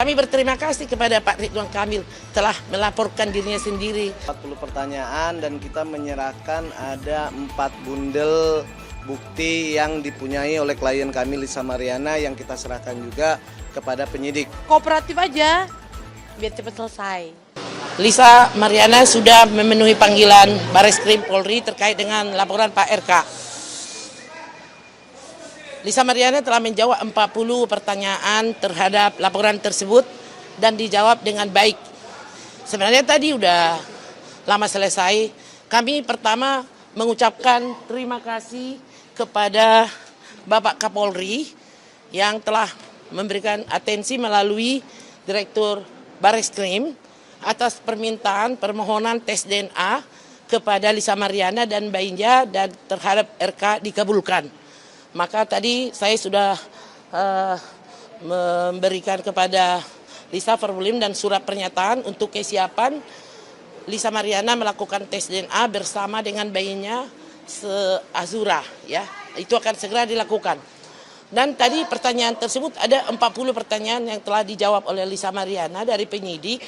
kami berterima kasih kepada Pak Ridwan Kamil telah melaporkan dirinya sendiri. 40 pertanyaan dan kita menyerahkan ada 4 bundel bukti yang dipunyai oleh klien kami Lisa Mariana yang kita serahkan juga kepada penyidik. Kooperatif aja, biar cepat selesai. Lisa Mariana sudah memenuhi panggilan Bareskrim Polri terkait dengan laporan Pak RK. Lisa Mariana telah menjawab 40 pertanyaan terhadap laporan tersebut dan dijawab dengan baik. Sebenarnya tadi udah lama selesai. Kami pertama mengucapkan terima kasih kepada Bapak Kapolri yang telah memberikan atensi melalui Direktur Bareskrim atas permohonan tes DNA kepada Lisa Mariana dan bayinya dan terhadap RK dikabulkan. Maka tadi saya sudah memberikan kepada Lisa formulir dan surat pernyataan untuk kesiapan Lisa Mariana melakukan tes DNA bersama dengan bayinya Azura, ya. Itu akan segera dilakukan. Dan tadi pertanyaan tersebut ada 40 pertanyaan yang telah dijawab oleh Lisa Mariana dari penyidik,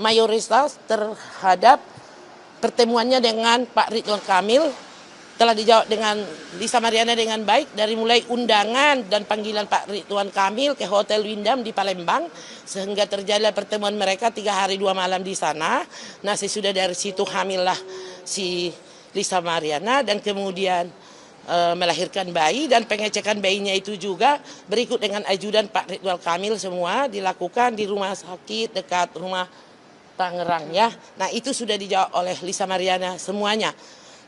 mayoritas terhadap pertemuannya dengan Pak Ridwan Kamil telah dijawab dengan Lisa Mariana dengan baik, dari mulai undangan dan panggilan Pak Ridwan Kamil ke Hotel Windham di Palembang sehingga terjadi pertemuan mereka 3 hari 2 malam di sana. Nah, sesudah dari situ hamillah si Lisa Mariana dan kemudian melahirkan bayi, dan pengecekan bayinya itu juga berikut dengan ajudan Pak Ridwan Kamil semua dilakukan di rumah sakit dekat rumah Tangerang, ya. Nah, itu sudah dijawab oleh Lisa Mariana semuanya.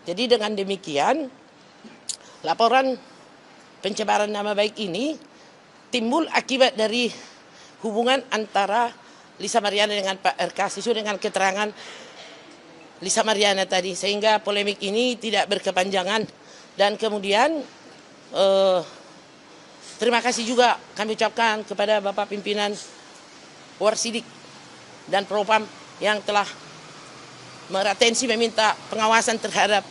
Jadi dengan demikian, laporan pencemaran nama baik ini timbul akibat dari hubungan antara Lisa Mariana dengan Pak RK sesuai dengan keterangan Lisa Mariana tadi. Sehingga polemik ini tidak berkepanjangan. Dan kemudian terima kasih juga kami ucapkan kepada Bapak Pimpinan Warsidik dan Propam yang telah beratensi meminta pengawasan terhadap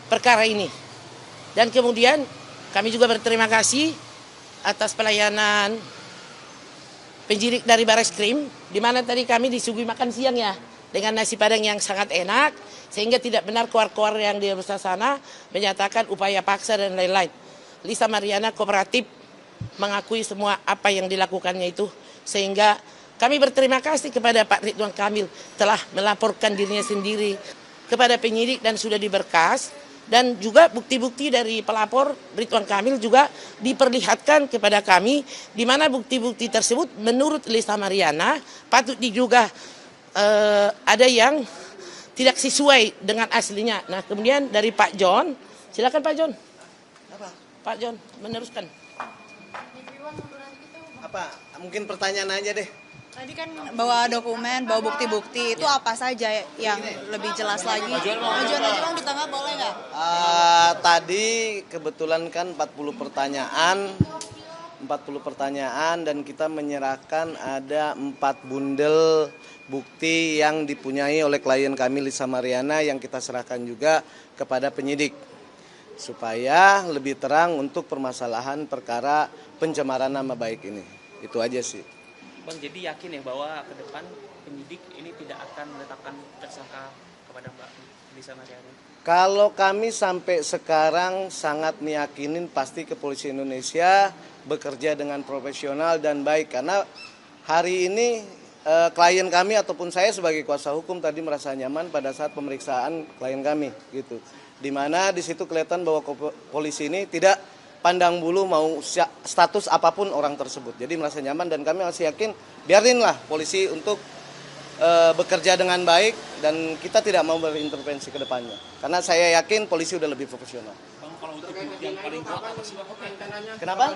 perkara ini. Dan kemudian kami juga berterima kasih atas pelayanan penyidik dari Bareskrim, di mana tadi kami disuguhi makan siang, ya, dengan nasi padang yang sangat enak, sehingga tidak benar koar-koar yang di luar sana menyatakan upaya paksa dan lain-lain. Lisa Mariana kooperatif mengakui semua apa yang dilakukannya itu, sehingga kami berterima kasih kepada Pak Ridwan Kamil telah melaporkan dirinya sendiri kepada penyidik dan sudah diberkas, dan juga bukti-bukti dari pelapor Ridwan Kamil juga diperlihatkan kepada kami, di mana bukti-bukti tersebut menurut Lisa Mariana patut diduga ada yang tidak sesuai dengan aslinya. Nah, kemudian dari Pak John, silakan Pak John. Apa? Pak John meneruskan. Apa? Mungkin pertanyaan aja deh. Tadi kan bawa dokumen, bawa bukti-bukti, itu apa saja yang lebih jelas lagi? Majuan aja bang, di tengah boleh nggak? Tadi kebetulan kan 40 pertanyaan dan kita menyerahkan ada 4 bundel bukti yang dipunyai oleh klien kami Lisa Mariana yang kita serahkan juga kepada penyidik supaya lebih terang untuk permasalahan perkara pencemaran nama baik ini. Itu aja sih. Bang, jadi yakin ya bahwa ke depan penyidik ini tidak akan meletakkan tersangka kepada Mbak Lisa Mariana? Kalau kami sampai sekarang sangat meyakinin pasti kepolisian Indonesia bekerja dengan profesional dan baik. Karena hari ini klien kami ataupun saya sebagai kuasa hukum tadi merasa nyaman pada saat pemeriksaan klien kami, gitu. Dimana di situ kelihatan bahwa polisi ini tidak pandang bulu mau status apapun orang tersebut. Jadi merasa nyaman dan kami masih yakin biarinlah polisi untuk bekerja dengan baik dan kita tidak mau berintervensi ke depannya. Karena saya yakin polisi udah lebih profesional. Bang, kalau untuk yang paling kuat apa sih? Kenapa?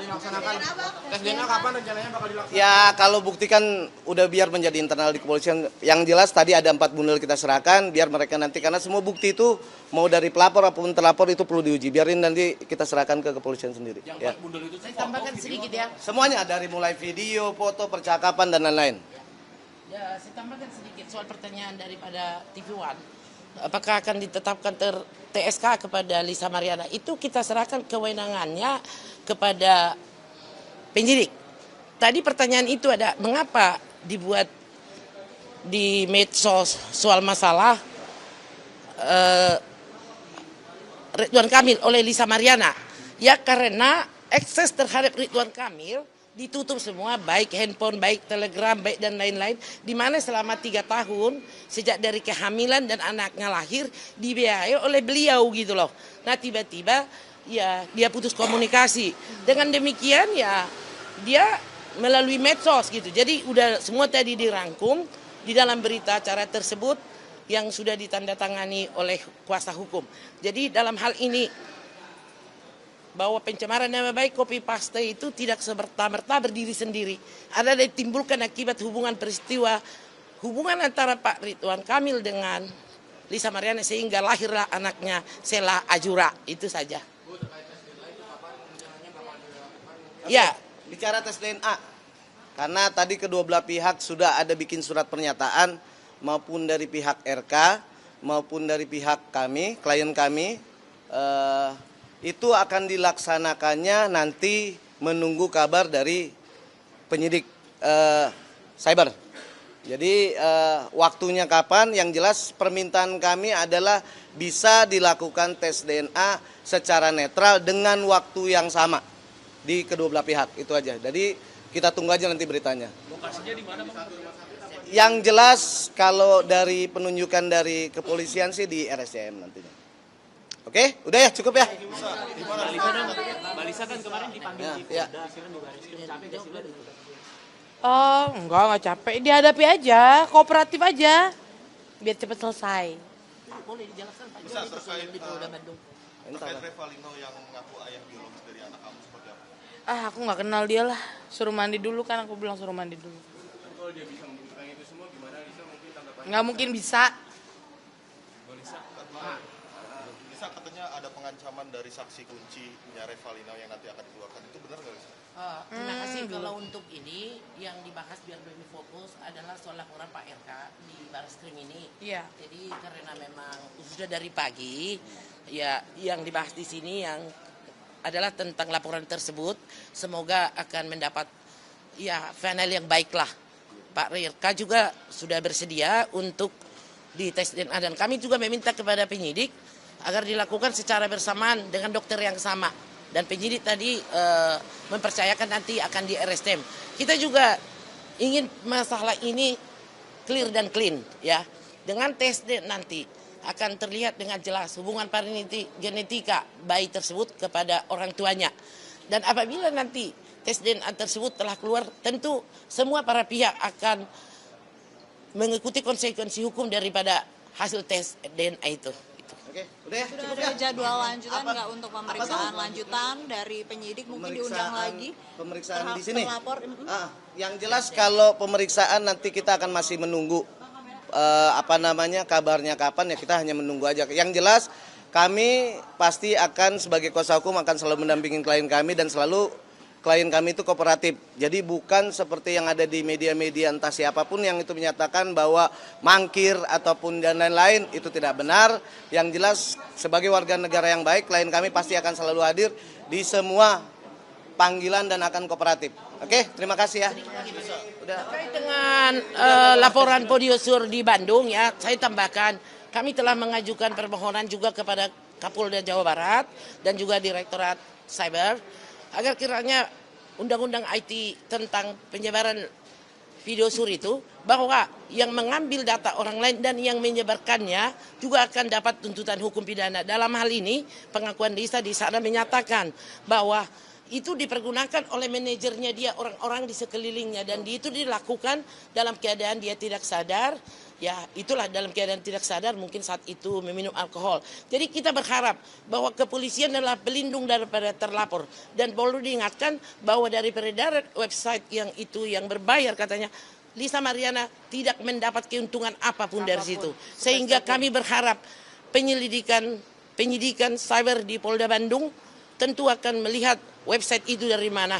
Tes DNA kapan rencananya bakal dilaksanakan? Ya kalau bukti kan udah biar menjadi internal di kepolisian. Yang jelas tadi ada 4 bundel kita serahkan biar mereka nanti, karena semua bukti itu mau dari pelapor ataupun terlapor itu perlu diuji. Biarin nanti kita serahkan ke kepolisian sendiri. Yang Ya. 4 bundel itu Saya tambahkan sedikit, ya. Semuanya dari mulai video, foto, percakapan dan lain-lain. Ya, saya tambahkan sedikit soal pertanyaan daripada TV One. Apakah akan ditetapkan TSK kepada Lisa Mariana? Itu kita serahkan kewenangannya kepada penyidik. Tadi pertanyaan itu ada, mengapa dibuat di medsos soal masalah Ridwan Kamil oleh Lisa Mariana. Ya karena akses terhadap Ridwan Kamil ditutup semua, baik handphone, baik telegram, baik dan lain-lain. Di mana selama 3 tahun, sejak dari kehamilan dan anaknya lahir, dibiayai oleh beliau gitu loh. Nah tiba-tiba ya dia putus komunikasi. Dengan demikian ya dia melalui medsos gitu. Jadi udah semua tadi dirangkum di dalam berita acara tersebut yang sudah ditandatangani oleh kuasa hukum. Jadi dalam hal ini bahwa pencemaran nama baik copy paste itu tidak semerta-merta berdiri sendiri. Ada ditimbulkan akibat hubungan peristiwa hubungan antara Pak Ridwan Kamil dengan Lisa Mariana sehingga lahirlah anaknya Sheila Azura. Itu saja. Ya, Bicara tes DNA, karena tadi kedua belah pihak sudah ada bikin surat pernyataan maupun dari pihak RK maupun dari pihak kami, klien kami, itu akan dilaksanakannya nanti menunggu kabar dari penyidik cyber. Jadi waktunya kapan, yang jelas permintaan kami adalah bisa dilakukan tes DNA secara netral dengan waktu yang sama di kedua belah pihak, itu aja. Jadi kita tunggu aja nanti beritanya. Lokasinya di mana, Bang? Yang jelas kalau dari penunjukan dari kepolisian sih di RSCM nantinya. Oke, udah ya, cukup ya. Mbak Lisa kan kemarin dipanggil di Ya. Polda, sekarang di Baris Krim, capek gak sih Mbak? Oh, enggak capek. Dihadapi aja, kooperatif aja. Biar cepet selesai. boleh dijelaskan Pak Joni itu di Polda Bandung. Terkait Revalino yang mengaku ayah biologis dari anak kamu seperti apa? Aku nggak kenal dia lah. Suruh mandi dulu kan, aku bilang suruh mandi dulu. Kalau dia bisa membuktikan itu semua, gimana Lisa mungkin tanggapannya? Nggak mungkin bisa. Lisa katanya ada pengancaman dari saksi kuncinya Revalino yang nanti akan dikeluarkan. Itu benar nggak Lisa? Terima kasih. Kalau untuk ini yang dibahas biar lebih fokus adalah soal laporan Pak RK di Baris Krim ini. Iya. Jadi karena memang sudah dari pagi ya yang dibahas di sini yang adalah tentang laporan tersebut, semoga akan mendapat ya final yang baiklah. Pak RK juga sudah bersedia untuk dites DNA dan kami juga meminta kepada penyidik agar dilakukan secara bersamaan dengan dokter yang sama. Dan penyidik tadi mempercayakan nanti akan di RSCM. Kita juga ingin masalah ini clear dan clean ya. Dengan tes DNA nanti akan terlihat dengan jelas hubungan genetika bayi tersebut kepada orang tuanya. Dan apabila nanti tes DNA tersebut telah keluar, tentu semua para pihak akan mengikuti konsekuensi hukum daripada hasil tes DNA itu. Oke, udah ya. Sudah ada jadwal lanjutan nggak untuk pemeriksaan lanjutan dari penyidik mungkin diundang lagi? Pemeriksaan di sini. Terlapor. Yang jelas kalau pemeriksaan nanti kita akan masih menunggu kabarnya kapan ya, kita hanya menunggu aja. Yang jelas kami pasti akan sebagai kuasa hukum akan selalu mendampingi klien kami dan selalu klien kami itu kooperatif. Jadi bukan seperti yang ada di media-media entah siapapun yang itu menyatakan bahwa mangkir ataupun dan lain-lain, itu tidak benar. Yang jelas sebagai warga negara yang baik, klien kami pasti akan selalu hadir di semua panggilan dan akan kooperatif. Oke, terima kasih ya. Terkait dengan laporan Podiosur di Bandung ya, saya tambahkan kami telah mengajukan permohonan juga kepada Kapolda Jawa Barat dan juga Direktorat Cyber agar kiranya undang-undang IT tentang penyebaran video sur itu bahwa yang mengambil data orang lain dan yang menyebarkannya juga akan dapat tuntutan hukum pidana. Dalam hal ini pengakuan Lisa di sana menyatakan bahwa itu dipergunakan oleh manajernya dia, orang-orang di sekelilingnya, dan itu dilakukan dalam keadaan dia tidak sadar. Ya itulah dalam keadaan tidak sadar mungkin saat itu meminum alkohol. Jadi kita berharap bahwa kepolisian adalah pelindung daripada terlapor. Dan perlu diingatkan bahwa dari peredaran website yang itu yang berbayar katanya Lisa Mariana tidak mendapat keuntungan apapun dari situ. Sehingga kami berharap penyidikan cyber di Polda Bandung tentu akan melihat website itu dari mana.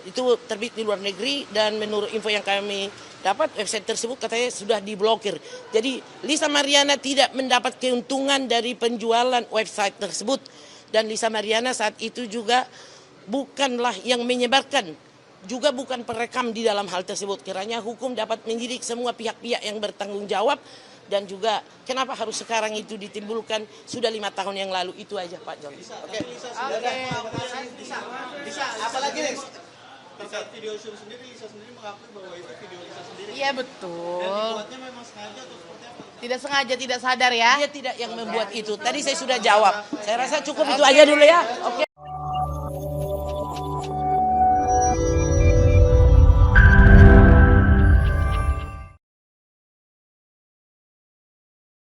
Itu terbit di luar negeri dan menurut info yang kami dapat website tersebut katanya sudah diblokir. Jadi Lisa Mariana tidak mendapat keuntungan dari penjualan website tersebut. Dan Lisa Mariana saat itu juga bukanlah yang menyebarkan juga bukan perekam di dalam hal tersebut. Kiranya hukum dapat menyidik semua pihak-pihak yang bertanggung jawab, dan juga kenapa harus sekarang itu ditimbulkan, sudah 5 tahun yang lalu. Itu aja Pak John. Oke. Lisa, apalagi nih? Terkait video shoot sendiri, Lisa sendiri mengakui bahwa itu video Lisa sendiri. Iya betul. Dan dibuatnya memang sengaja atau seperti apa? Tidak sengaja, tidak sadar ya. Dia tidak yang membuat itu. Tadi saya sudah jawab. Saya rasa cukup itu aja dulu ya. Oke.